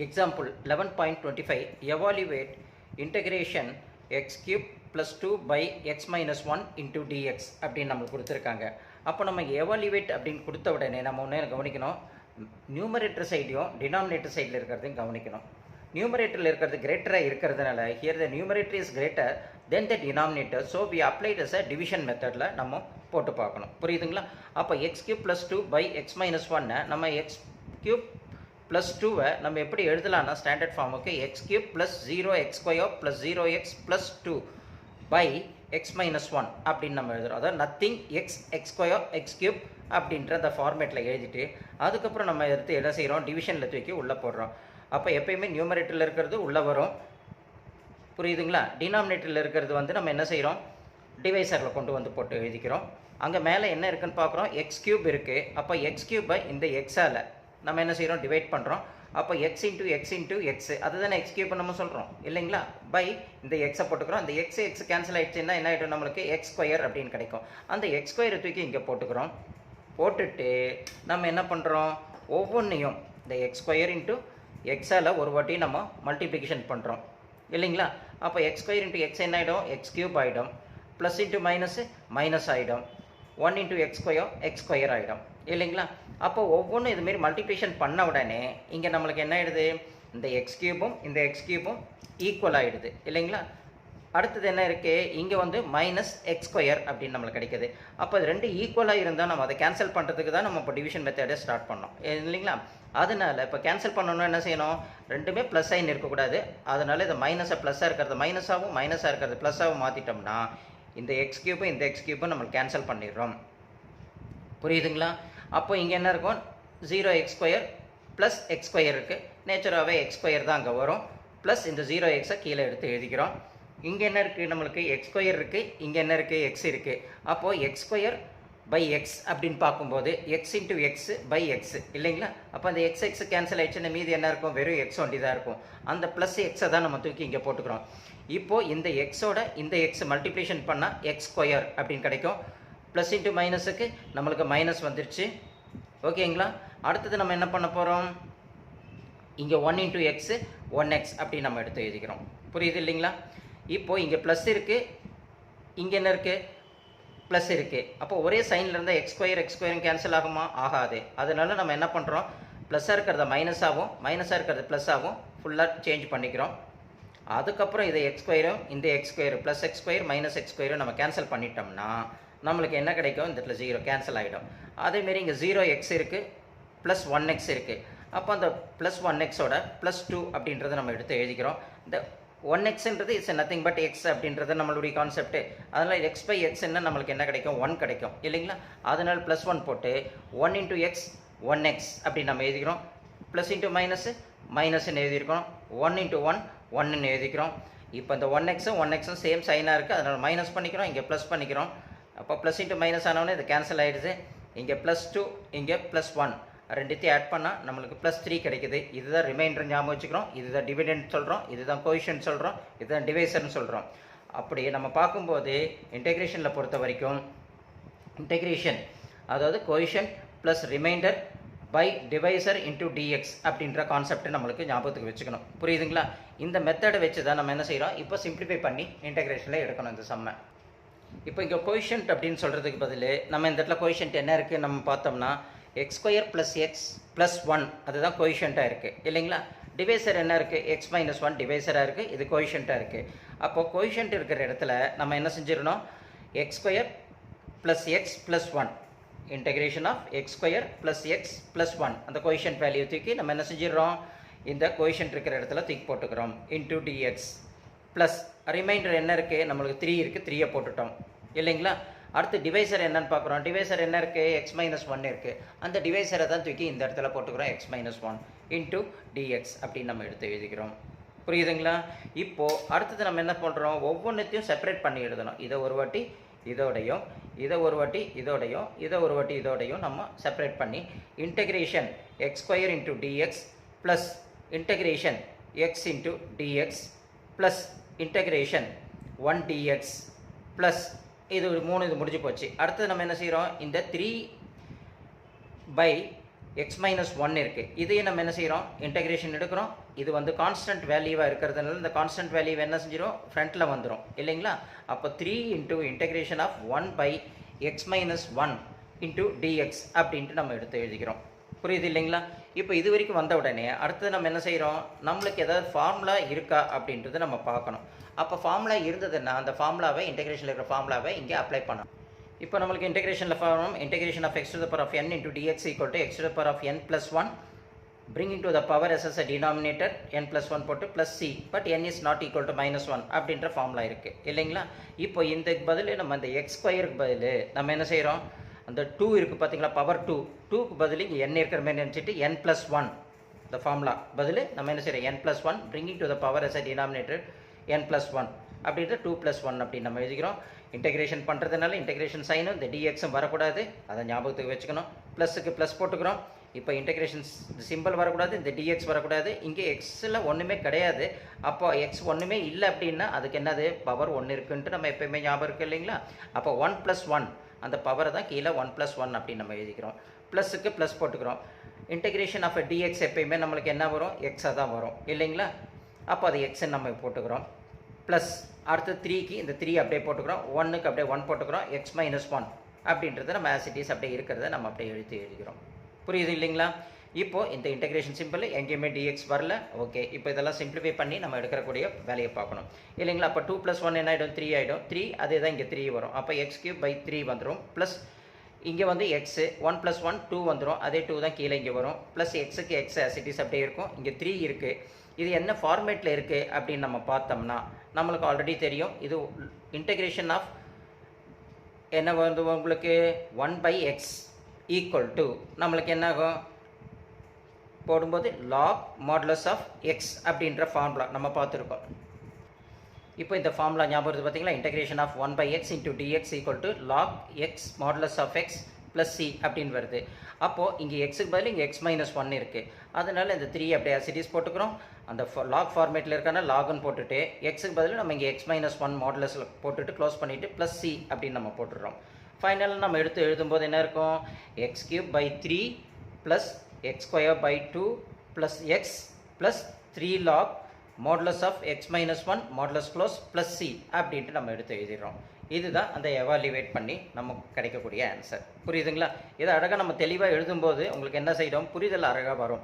Example 11.25 evaluate integration x cube plus 2 by x minus 1 into dx அப்படின்னு நம்மளுக்கு கொடுத்துருக்காங்க. அப்போ நம்ம evaluate அப்படின்னு கொடுத்த உடனே நம்ம ஒன்று கவனிக்கணும், நியூமரேட்டர் சைடையும் டினாமினேட்டர் சைடில் இருக்கிறதையும் கவனிக்கணும். நியூமரேட்டரில் இருக்கிறது கிரேட்டராக இருக்கிறதுனால here the numerator is greater than the denominator, so we applied as a division மெத்தடில் நம்ம போட்டு பார்க்கணும். புரியுதுங்களா? அப்போ x cube plus 2 by x minus 1 நம்ம எக்ஸ் கியூப் ப்ளஸ் 2வை நம்ம எப்படி எழுதலாம்னா ஸ்டாண்டர்ட் ஃபார்முக்கு x cube plus 0x square plus 0x plus 2 by x minus 1 அப்படின்னு நம்ம எழுதுகிறோம். அதாவது nothing x square x cube அப்படின்ற அந்த ஃபார்மேட்டில் எழுதிட்டு அதுக்கப்புறம் நம்ம எடுத்து என்ன செய்கிறோம், டிவிஷனில் தூக்கி உள்ளே போடுறோம். அப்போ எப்பயுமே நியூமரேட்டரில் இருக்கிறது உள்ளே வரும். புரியுதுங்களா? டினாமினேட்டரில் இருக்கிறது வந்து நம்ம என்ன செய்கிறோம், டிவைசரில் கொண்டு வந்து போட்டு எழுதிக்கிறோம். அங்கே மேலே என்ன இருக்குன்னு பார்க்குறோம், எக்ஸ் கியூப் இருக்குது. அப்போ எக்ஸ் கியூப்பை இந்த எக்ஸால் நம்ம என்ன செய்கிறோம், டிவைட் பண்ணுறோம். அப்போ எக்ஸ் இன்ட்டு எக்ஸ் அதுதானே எக்ஸ் கியூப் நம்ம சொல்கிறோம் இல்லைங்களா? பை இந்த எக்ஸை போட்டுக்கிறோம். அந்த எக்ஸ் கேன்சல் ஆகிடுச்சுன்னா என்ன ஆகிடும், நம்மளுக்கு எக்ஸ் ஸ்கொயர் அப்படின்னு கிடைக்கும். அந்த எக்ஸ் ஸ்கொயரை தூக்கி இங்கே போட்டுக்கிறோம். போட்டுட்டு நம்ம என்ன பண்ணுறோம், ஒவ்வொன்றையும் இந்த எக்ஸ் ஸ்கொயர் இன்ட்டு எக்ஸால் ஒரு வாட்டி நம்ம மல்டிப்ளிகேஷன் பண்ணுறோம் இல்லைங்களா? அப்போ எக்ஸ் ஸ்கொயர் இன்ட்டு எக்ஸ் என்ன ஆகிடும், எக்ஸ் கியூப் ஆகிடும். ப்ளஸ் இன்ட்டு மைனஸ் ஆகிடும். 1 இன்ட்டு எக்ஸ் ஸ்கொயர் ஆகிடும் இல்லைங்களா? அப்போ ஒவ்வொன்றும் இதுமாரி மல்டிப்ளிகேஷன் பண்ண உடனே இங்கே நம்மளுக்கு என்ன ஆகிடுது, இந்த எக்ஸ் கியூபும் இந்த எக்ஸ் கியூபும் ஈக்குவல் ஆகிடுது இல்லைங்களா? அடுத்தது என்ன இருக்குது, இங்கே வந்து மைனஸ் எக்ஸ் ஸ்கொயர் அப்படின்னு நம்மளுக்கு கிடைக்குது. அப்போ அது ரெண்டு ஈக்குவலாக இருந்தால் நம்ம அதை கேன்சல் பண்ணுறதுக்கு தான் நம்ம இப்போ டிவிஷன் மெத்தடை ஸ்டார்ட் பண்ணோம் இல்லைங்களா? அதனால் இப்போ கேன்சல் பண்ணணும்னா என்ன செய்யணும், ரெண்டுமே ப்ளஸ் சைன் இருக்கக்கூடாது. அதனால் இந்த மைனஸை ப்ளஸ்ஸாக இருக்கிறது மைனஸாகவும் மைனஸாக இருக்கிறது ப்ளஸ்ஸாகவும் மாற்றிட்டோம்னா இந்த எக்ஸ் கியூபும் இந்த எக்ஸ் கியூபும் நம்ம கேன்சல் பண்ணிடுறோம். புரியுதுங்களா? அப்போ இங்கே என்ன இருக்கும், 0x square plus X square இருக்குது. நேச்சராகவே எக்ஸ் ஸ்கொயர் தான் அங்கே வரும். ப்ளஸ் இந்த 0xஐ கீழே எடுத்து எழுதிக்கிறோம். இங்கே என்ன இருக்குது, நம்மளுக்கு எக்ஸ் ஸ்கொயர் இருக்குது, இங்கே என்ன இருக்குது, எக்ஸ் இருக்குது. அப்போது எக்ஸ் ஸ்கொயர் பை எக்ஸ் அப்படின்னு பார்க்கும்போது x into x by x இல்லைங்களா? அப்போ அந்த எக்ஸ் கேன்சல் ஆகிடுச்சுன்னா மீதி என்ன இருக்கும், வெறும் எக்ஸ் ஒண்டி தான் இருக்கும். அந்த ப்ளஸ் எக்ஸை தான் நம்ம தூக்கி இங்கே போட்டுக்கிறோம். இப்போது இந்த எக்ஸோட இந்த எக்ஸ் மல்டிப்ளிகேஷன் பண்ணால் எக்ஸ் ஸ்கொயர் அப்படின்னு கிடைக்கும். ப்ளஸ் இன்ட்டு மைனஸுக்கு நம்மளுக்கு மைனஸ் வந்துடுச்சு. ஓகேங்களா? அடுத்தது நம்ம என்ன பண்ண போகிறோம், இங்கே 1 இன்ட்டு எக்ஸு 1x அப்படி நம்ம எடுத்து எழுதிக்கிறோம். புரியுது இல்லைங்களா? இப்போது இங்கே ப்ளஸ் இருக்குது, இங்கே என்ன இருக்குது, ப்ளஸ் இருக்குது. அப்போ ஒரே சைனில் இருந்தால் எக்ஸ் ஸ்கொயரும் கேன்சல் ஆகுமா, ஆகாது. அதனால நம்ம என்ன பண்ணுறோம், ப்ளஸ்ஸாக இருக்கிறத மைனஸாகவும் மைனஸாக இருக்கிறது ப்ளஸ்ஸாகவும் ஃபுல்லாக சேஞ்ச் பண்ணிக்கிறோம். அதுக்கப்புறம் இதை எக்ஸ் ஸ்கொயரும் இந்த X square plus X square minus X ஸ்கொயரும் நம்ம கேன்சல் பண்ணிட்டோம்னா நம்மளுக்கு என்ன கிடைக்கும், இந்த இடத்துல 0 கேன்சல் ஆகிடும். அதேமாரி இங்கே 0x இருக்குது ப்ளஸ் 1x இருக்குது. அப்போ அந்த ப்ளஸ் 1xோட ப்ளஸ் 2 அப்படின்றத நம்ம எடுத்து எழுதிக்கிறோம். இந்த 1xன்றது இட்ஸ் நத்திங் பட் எக்ஸ் அப்படின்றது நம்மளுடைய கான்செப்ட்டு. அதனால் எக்ஸ் பை எக்ஸ்ன்னா நம்மளுக்கு என்ன கிடைக்கும், 1 கிடைக்கும் இல்லைங்களா? அதனால் ப்ளஸ் 1 போட்டு 1 இன்ட்டு எக்ஸ் 1x அப்படின்னு நம்ம எழுதிக்கிறோம். ப்ளஸ் இன்ட்டு மைனஸ்ன்னு எழுதியிருக்கோம். 1 இன்ட்டு 1ன்னு எழுதிக்கிறோம். இப்போ இந்த 1xம் சேம் சைனாக இருக்குது, அதனால் மைனஸ் பண்ணிக்கிறோம், இங்கே ப்ளஸ் பண்ணிக்கிறோம். அப்போ ப்ளஸ் இன்ட்டு மைனஸ் ஆனவொன்னே இது கேன்சல் ஆகிடுது. இங்கே ப்ளஸ் 2 இங்கே ப்ளஸ் 1 ரெண்டுத்தையும் ஆட் பண்ணால் நம்மளுக்கு ப்ளஸ் 3 கிடைக்குது. இதுதான் ரிமைண்டர் ஞாபகம் வச்சுக்கிறோம். இதுதான் டிவிடெண்ட் சொல்கிறோம், இதுதான் கோஎஃபிஷியன்ட் சொல்கிறோம், இதுதான் டிவைசர்னு சொல்கிறோம். அப்படி நம்ம பார்க்கும்போது இன்டெகிரேஷனில் பொறுத்த வரைக்கும் இன்டெகிரேஷன் அதாவது coefficient plus remainder by divisor into dx அப்படின்ற கான்செப்ட் நம்மளுக்கு ஞாபகத்துக்கு வச்சுக்கணும். புரியுதுங்களா? இந்த மெத்தடை வச்சு தான் நம்ம என்ன செய்கிறோம், இப்போ சிம்பிளிஃபை பண்ணி இன்டெகிரேஷனில் எடுக்கணும் இந்த சம்மை. இப்போ இங்கே கோஎஃபிஷியன்ட் அப்படின்னு சொல்கிறதுக்கு பதில் நம்ம இந்த இடத்துல கோஎஃபிஷியன்ட் என்ன இருக்குது நம்ம பார்த்தோம்னா X square plus x plus 1 அதுதான் கோஎஃபிஷியண்ட்டாக இருக்குது இல்லைங்களா? டிவைசர் என்ன இருக்குது, எக்ஸ் மைனஸ் 1 டிவைசராக இருக்குது, இது கோஎஃபிஷியண்ட்டாக இருக்குது. அப்போது கோஎஃபிஷியன்ட் இருக்கிற இடத்துல நம்ம என்ன செஞ்சிடணும், x square plus x plus 1 integration of x square plus x plus 1 அந்த கோஎஃபிஷியன்ட் வேல்யூ தூக்கி நம்ம என்ன செஞ்சிடறோம், இந்த கோஎஃபிஷியன்ட் இருக்கிற இடத்துல தூக்கி போட்டுக்கிறோம். இன்டூ டிஎக்ஸ் ப்ளஸ் ரிமைண்டர் என்ன இருக்குது, நம்மளுக்கு 3 இருக்குது, 3யை போட்டுட்டோம் இல்லைங்களா? அடுத்து டிவைசர் என்னன்னு பார்க்குறோம். டிவைசர் என்ன இருக்குது, எக்ஸ் மைனஸ் 1 இருக்குது. அந்த டிவைசரை தான் தூக்கி இந்த இடத்துல போட்டுக்கிறோம், எக்ஸ் மைனஸ் 1 இன்டூ டிஎக்ஸ் அப்படின்னு நம்ம எடுத்து எழுதிக்கிறோம். புரியுதுங்களா? இப்போது அடுத்தது நம்ம என்ன பண்ணுறோம், ஒவ்வொன்றத்தையும் செப்பரேட் பண்ணி எழுதணும். இதை ஒரு வாட்டி இதோடையும், இதை ஒரு வாட்டி இதோடையும், இதை ஒரு வாட்டி இதோடையும் நம்ம செப்பரேட் பண்ணி integration X square into dx plus integration X into dx plus integration 1 dx plus இது 3 இது முடிஞ்சு போச்சு. அடுத்தது நம்ம என்ன செய்கிறோம், இந்த 3 பை எக்ஸ் மைனஸ் ஒன் இருக்குது. இதையும் நம்ம என்ன செய்கிறோம், இன்டெகிரேஷன் எடுக்கிறோம். இது வந்து கான்ஸ்டன்ட் வேல்யூவாக இருக்கிறதுனால இந்த கான்ஸ்டன்ட் வேல்யூ என்ன செஞ்சிடும், ஃப்ரண்ட்டில் வந்துடும் இல்லைங்களா. அப்போ 3 into integration of 1 by x minus one into dx அப்படின்ட்டு நம்ம எடுத்து எழுதிக்கிறோம். புரியுது இல்லைங்களா. இப்போ இது வரைக்கும் வந்த உடனே அடுத்தது நம்ம என்ன செய்கிறோம், நம்மளுக்கு ஏதாவது ஃபார்முலா இருக்கா அப்படின்றது நம்ம பார்க்கணும். அப்போ ஃபார்முலா இருந்ததுன்னா அந்த ஃபார்முலாவை, இன்டெகிரேஷனில் இருக்கிற ஃபார்முலாவை இங்கே அப்ளை பண்ணணும். இப்போ நம்மளுக்கு இன்டெகிரேஷனில் form integration of X to the power of N into dx equal to X to the power of N plus one bringing to the power as a denominator n plus 1 போட்டு plus c but n is not equal to minus 1 அப்படின்ற formula இருக்குது இல்லைங்களா. இப்போ இந்த பதில் நம்ம இந்த X ஸ்கொயருக்கு பதில் நம்ம என்ன செய்கிறோம், அந்த 2 இருக்குது பார்த்தீங்களா, பவர் 2க்கு பதில் இங்கே n இருக்கிற மாதிரி நினச்சிட்டு n plus 1 இந்த ஃபார்முலா பதில் நம்ம என்ன செய்கிறோம், n plus 1 bringing to the power as a denominator n plus 1 அப்படின்ற 2 plus 1 அப்படின்னு நம்ம எழுதிக்கிறோம். இன்டெகிரேஷன் பண்ணுறதுனால இன்டெகிரேஷன் சைனும் இந்த டிஎக்ஸும் வரக்கூடாது, அதை ஞாபகத்துக்கு வச்சுக்கணும். ப்ளஸுக்கு ப்ளஸ் போட்டுக்கிறோம். இப்போ இன்டெகிரேஷன் சிம்பிள் வரக்கூடாது, இந்த டிஎக்ஸ் வரக்கூடாது. இங்கே எக்ஸில் ஒன்றுமே கிடையாது. அப்போ எக்ஸ் ஒன்றுமே இல்லை அப்படின்னா அதுக்கு என்னது, பவர் 1 இருக்குன்ட்டு நம்ம எப்போயுமே ஞாபகம் இருக்குது இல்லைங்களா. அப்போ 1 + 1 அந்த பவரை தான் கீழே 1 + 1 அப்படின்னு நம்ம எழுதிக்கிறோம். ப்ளஸுக்கு ப்ளஸ் போட்டுக்கிறோம். இன்டெகிரேஷன் ஆஃப் டிஎக்ஸ் எப்போயுமே நம்மளுக்கு என்ன வரும், எக்ஸாக தான் வரும் இல்லைங்களா. அப்போ அது எக்ஸ்ன்னு நம்ம போட்டுக்கிறோம். ப்ளஸ் அடுத்து 3க்கு இந்த 3 அப்படியே போட்டுக்கிறோம், 1க்கு அப்படியே 1 போட்டுக்கிறோம், எக்ஸ் மைனஸ் 1 அப்படின்றத நம்ம ஆசிட்டிஸ் அப்படியே இருக்கிறத நம்ம அப்படியே எழுதிக்கிறோம். புரியுது இல்லைங்களா. இப்போது இந்த இன்டெகிரேஷன் சிம்பிள் எங்கேயுமே டிஎக்ஸ் வரல. ஓகே, இப்போ இதெல்லாம் சிம்பிளிஃபை பண்ணி நம்ம எடுக்கக்கூடிய வேலையை பார்க்கணும் இல்லைங்களா. அப்போ 2 + 1 என்ன ஆகிடும், 3 ஆகிடும். 3 அதே தான் இங்கே 3 வரும். அப்போ x³/3 வந்துடும். ப்ளஸ் இங்கே வந்து எக்ஸு 1 + 1 2 வந்துடும். அதே 2 தான் கீழே இங்கே வரும். ப்ளஸ் எக்ஸுக்கு எக்ஸ் ஆசிட்டிஸ் அப்படியே இருக்கும். இங்கே 3 இருக்குது. இது என்ன ஃபார்மேட்டில் இருக்குது அப்படின்னு நம்ம பார்த்தோம்னா நம்மளுக்கு ஆல்ரெடி தெரியும். இது இன்டெகிரேஷன் ஆஃப் என்ன வந்து உங்களுக்கு 1/x ஈக்குவல் டு நம்மளுக்கு என்ன ஆகும், போடும்போது லாக் மாடுலஸ் ஆஃப் எக்ஸ் அப்படின்ற ஃபார்முலா நம்ம பார்த்துருக்கோம். இப்போ இந்த ஃபார்முலா ஞாபகம் இருக்குது பார்த்தீங்களா, integration of 1/x into dx equal to log x modulus of x plus C அப்படின்னு வருது. அப்போது இங்கே எக்ஸுக்கு பதில் இங்கே எக்ஸ் மைனஸ் 1 இருக்குது. அதனால் இந்த 3 அப்படியே ஆசிட்டிஸ் போட்டுக்கிறோம். அந்த லாக் ஃபார்மேட்டில் இருக்கான லாகுன்னு போட்டுட்டு எக்ஸுக்கு பதில் நம்ம இங்கே எக்ஸ் மைனஸ் 1 மாடுலஸில் போட்டுட்டு க்ளோஸ் பண்ணிவிட்டு ப்ளஸ் சி அப்படின்னு நம்ம போட்டுடுறோம். ஃபைனலாக நம்ம எடுத்து எழுதும்போது என்ன இருக்கும், x³/3 plus x²/2 plus x plus 3 log modulus of x minus 1 modulus close plus C அப்படின்ட்டு நம்ம எடுத்து எழுதிடுறோம். இதுதான் அந்த எவாலுவேட் பண்ணி நமக்கு கிடைக்கக்கூடிய ஆன்சர். புரியுதுங்களா. இதை அழகாக நம்ம தெளிவாக எழுதும்போது உங்களுக்கு என்ன செய்யணும், புரிதல் அழகாக வரும்.